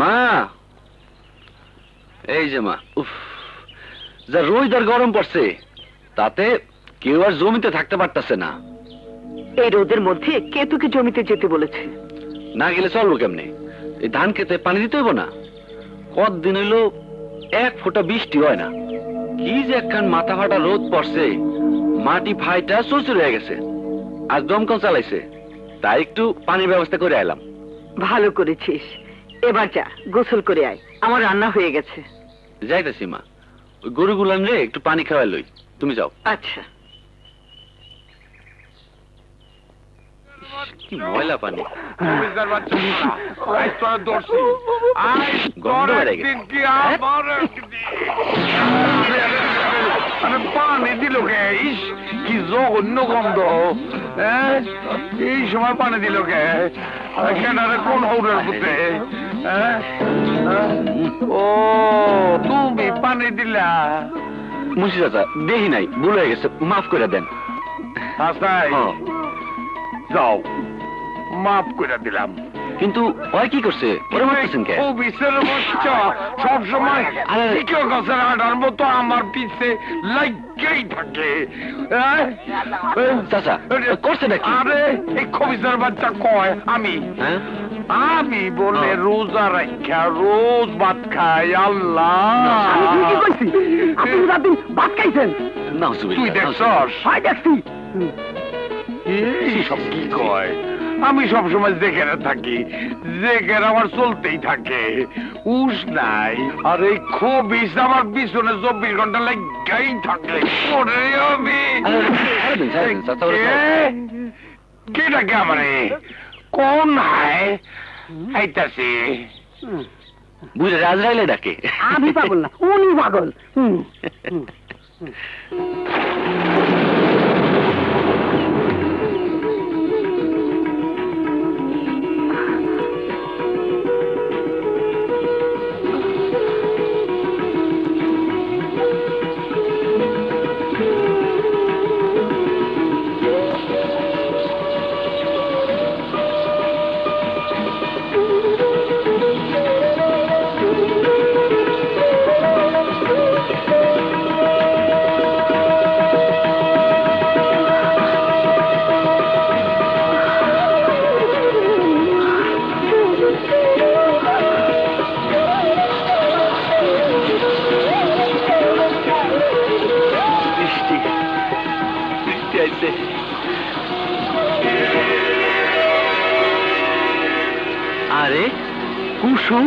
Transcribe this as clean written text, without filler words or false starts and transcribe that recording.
মা, এই যে মা, উফ, যা রোদ আর গরম পড়ছে তাতে কেউ আর জমিতে থাকতে পারতেছে না। এই রোদের মধ্যে কে তোকে জমিতে যেতে বলেছে? না গেলে চলবো কেমনে? এই ধান খেতে পানি দিতে হইব না? কতদিন হইলো এক ফোঁটা বৃষ্টি হয় না। কি যে একখান মাথা ফাটা রোদ পড়ছে, মাটি ফাইটা চুরচুর হয়ে গেছে। আর দমকল চালাইছে, তাই একটু পানির ব্যবস্থা করে এলাম। ভালো করেছিস। এবার যা গোসল করে আয়, আমার রান্না হয়ে গেছে। যাইতেছি মা, ওই গরুগুলান রে একটু পানি খাওয়াই লই, তুমি যাও। আচ্ছা। কি ময়লা পানি। পানি দিল কে? ইস, কি জঘন্য গন্ধ। এই সময় পানি দিল কে? কেনারে কোন হৌরের পুতে? ও, তুমি পানি দিলা? মুন্সি চাচা, দেখি নাই, ভুল হয়ে গেছে, মাফ করে দেন। আসাই, যাও, মাফ করে দিলাম। কিন্তু ওই কি করছে? ওরা মারতেছেন কে? সব সময় গাছের আটার মতো আমার পিছে লাগেই থাকে। চাচা, করছে নাকি? আরে এই খবিসের বাচ্চা কয় আমি হ্যাঁ, আমি বলে রোজা রাখা রোজ ভাত খাই। আল্লাহ, ভাত খাইছেন? তুই দেখছস? দেখছি। সব কি কয়? আমি সবসময় জেকেরে থাকি, জেকের আমার চলতেই থাকে, উস নাই। আর এই খবিস আমার পিছনে 24 ঘন্টা লাগাই থাকলে পরে আমি কে ডাকে আমারে? কোন হায় আইতাছে? বুঝলে রাজরাইলে ডাকে। আমি পাগল না, উনি পাগল। আরে কুসুম,